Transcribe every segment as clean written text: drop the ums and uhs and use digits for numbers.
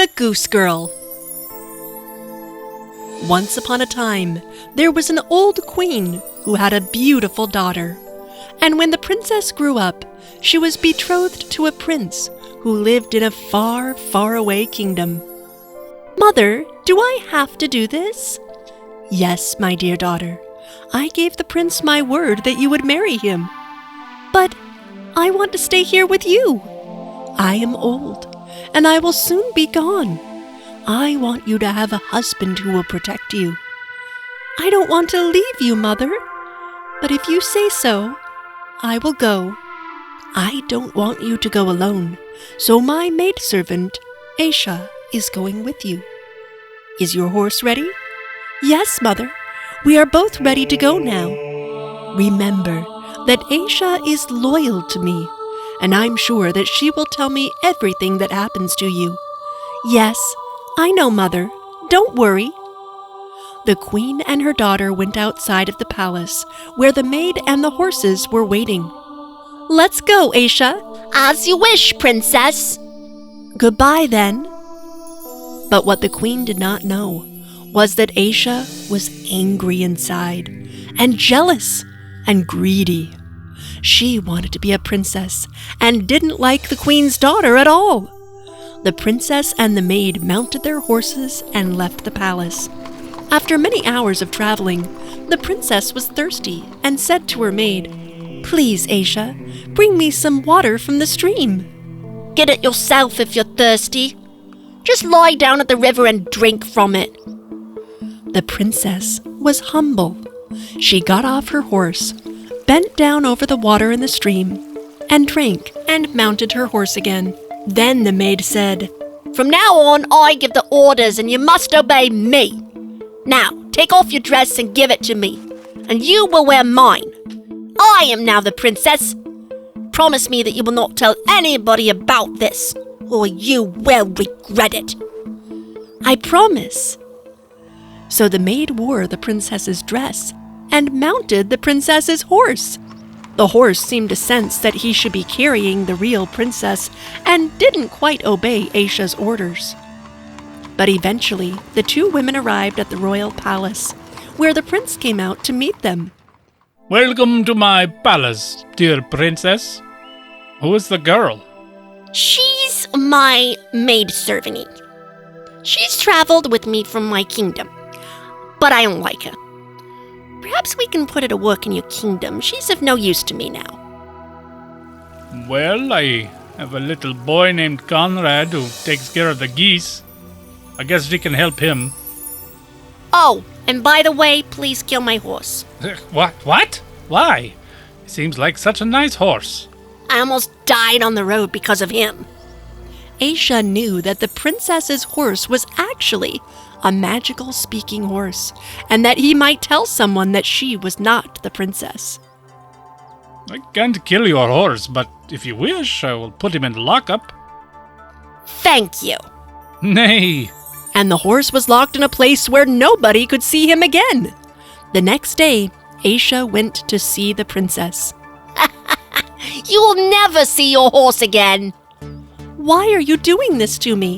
the Goose Girl. Once upon a time, there was an old queen who had a beautiful daughter. And when the princess grew up, she was betrothed to a prince who lived in a far, far away kingdom. "Mother, do I have to do this?" "Yes, my dear daughter. I gave the prince my word that you would marry him." "But I want to stay here with you." "I am old, and I will soon be gone. I want you to have a husband who will protect you." "I don't want to leave you, Mother. But if you say so, I will go." "I don't want you to go alone, so my maidservant, Aisha, is going with you." "Is your horse ready?" "Yes, Mother. We are both ready to go now." "Remember that Aisha is loyal to me, and I'm sure that she will tell me everything that happens to you." "Yes, I know, Mother. Don't worry." The queen and her daughter went outside of the palace, where the maid and the horses were waiting. "Let's go, Aisha." "As you wish, Princess." "Goodbye, then." But what the queen did not know was that Aisha was angry inside, and jealous, and greedy. She wanted to be a princess, and didn't like the queen's daughter at all. The princess and the maid mounted their horses and left the palace. After many hours of traveling, the princess was thirsty and said to her maid, "Please, Aisha, bring me some water from the stream." "Get it yourself if you're thirsty. Just lie down at the river and drink from it." The princess was humble. She got off her horse, bent down over the water in the stream, and drank and mounted her horse again. Then the maid said, "From now on, I give the orders and you must obey me. Now, take off your dress and give it to me, and you will wear mine. I am now the princess. Promise me that you will not tell anybody about this, or you will regret it." "I promise." So the maid wore the princess's dress and mounted the princess's horse. The horse seemed to sense that he should be carrying the real princess and didn't quite obey Aisha's orders. But eventually, the two women arrived at the royal palace, where the prince came out to meet them. "Welcome to my palace, dear princess. Who is the girl?" "She's my maidservant. She's traveled with me from my kingdom, but I don't like her. Perhaps we can put her to work in your kingdom. She's of no use to me now." "Well, I have a little boy named Conrad who takes care of the geese. I guess we can help him." "Oh, and by the way, please kill my horse. What? Why? He seems like such a nice horse." I almost died on the road because of him." Aisha knew that the princess's horse was actually a magical speaking horse, and that he might tell someone that she was not the princess. "I can't kill your horse, but if you wish, I will put him in lockup." "Thank you." "Nay." And the horse was locked in a place where nobody could see him again. The next day, Aisha went to see the princess. "You will never see your horse again." "Why are you doing this to me?"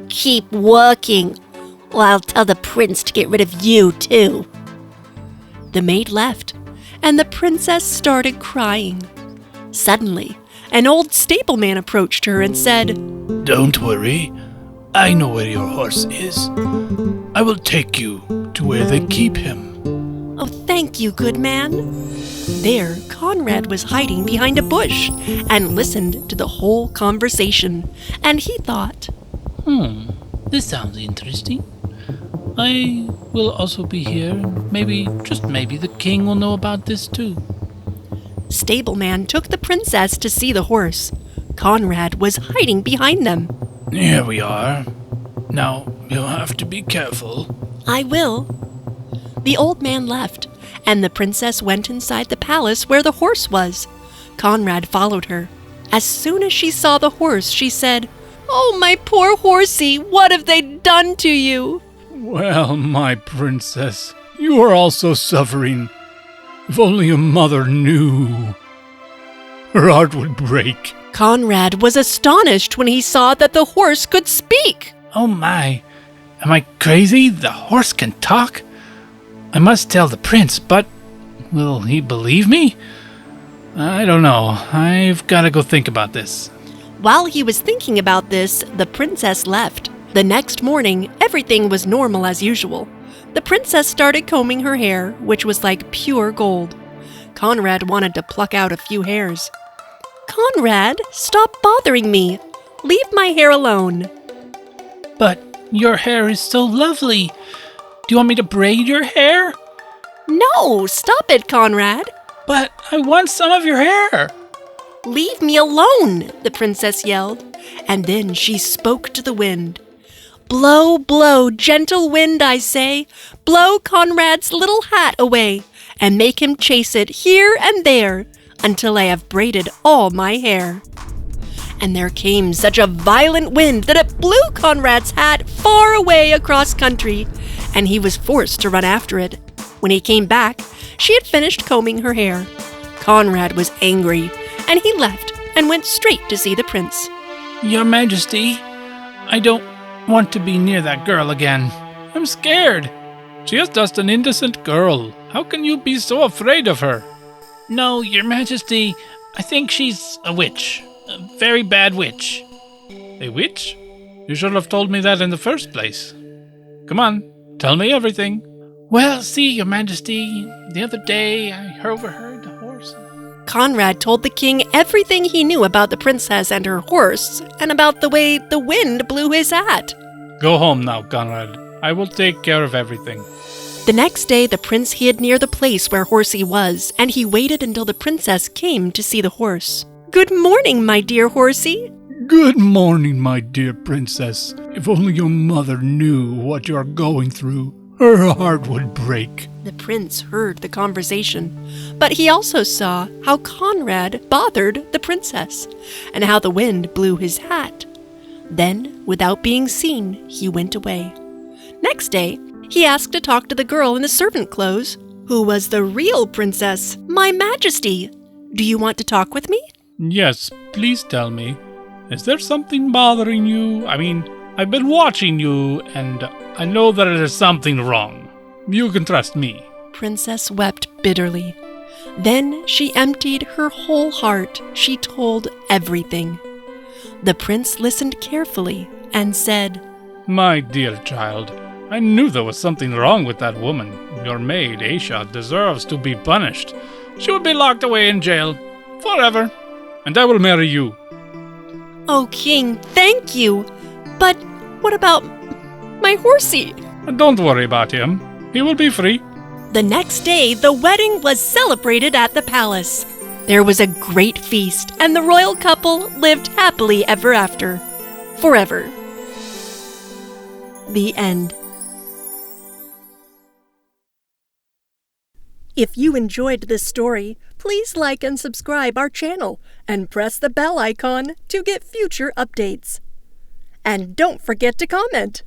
"Keep working, or I'll tell the prince to get rid of you, too." The maid left, and the princess started crying. Suddenly, an old stableman approached her and said, "Don't worry. I know where your horse is. I will take you to where they keep him." "Oh, thank you, good man." There, Conrad was hiding behind a bush and listened to the whole conversation, and he thought, This sounds interesting. I will also be here, and maybe, just maybe, the king will know about this too." Stableman took the princess to see the horse. Conrad was hiding behind them. "Here we are. Now, you'll have to be careful." "I will." The old man left, and the princess went inside the palace where the horse was. Conrad followed her. As soon as she saw the horse, she said, "Oh, my poor horsey, what have they done to you?" "Well, my princess, you are also suffering. If only a mother knew. Her heart would break." Conrad was astonished when he saw that the horse could speak. Oh my, am I crazy? The horse can talk? I must tell the prince, but will he believe me? I don't know. I've got to go think about this. While he was thinking about this, the princess left. The next morning, everything was normal as usual. The princess started combing her hair, which was like pure gold. Conrad wanted to pluck out a few hairs. "Conrad, stop bothering me. Leave my hair alone." But your hair is so lovely. Do you want me to braid your hair? "No, stop it, Conrad." But I want some of your hair. "Leave me alone," the princess yelled, and then she spoke to the wind. "Blow, blow, gentle wind, I say. Blow Conrad's little hat away, and make him chase it here and there, until I have braided all my hair." And there came such a violent wind that it blew Conrad's hat far away across country, and he was forced to run after it. When he came back, she had finished combing her hair. Conrad was angry, and he left and went straight to see the prince. Your Majesty, I don't want to be near that girl again. I'm scared. She is just an innocent girl. How can you be so afraid of her? No, Your Majesty, I think she's a witch. A very bad witch. A witch? You should have told me that in the first place. Come on, tell me everything. Well, see, Your Majesty, the other day I overheard the horse. Conrad told the king everything he knew about the princess and her horse, and about the way the wind blew his hat. Go home now, Conrad. I will take care of everything. The next day, the prince hid near the place where Horsey was, and he waited until the princess came to see the horse. "Good morning, my dear Horsey." Good morning, my dear princess. If only your mother knew what you are going through, her heart would break. The prince heard the conversation, but he also saw how Conrad bothered the princess, and how the wind blew his hat. Then, without being seen, he went away. Next day, he asked to talk to the girl in the servant clothes, who was the real princess. "My Majesty, do you want to talk with me?" Yes, please tell me. Is there something bothering you? I mean, I've been watching you, and I know that there's something wrong. You can trust me. Princess wept bitterly. Then she emptied her whole heart. She told everything. The prince listened carefully and said, My dear child, I knew there was something wrong with that woman. Your maid, Aisha, deserves to be punished. She will be locked away in jail forever, and I will marry you. "Oh, King, thank you. But what about my Horsey?" And don't worry about him. He will be free. The next day, the wedding was celebrated at the palace. There was a great feast, and the royal couple lived happily ever after. Forever. The end. If you enjoyed this story, please like and subscribe our channel and press the bell icon to get future updates. And don't forget to comment.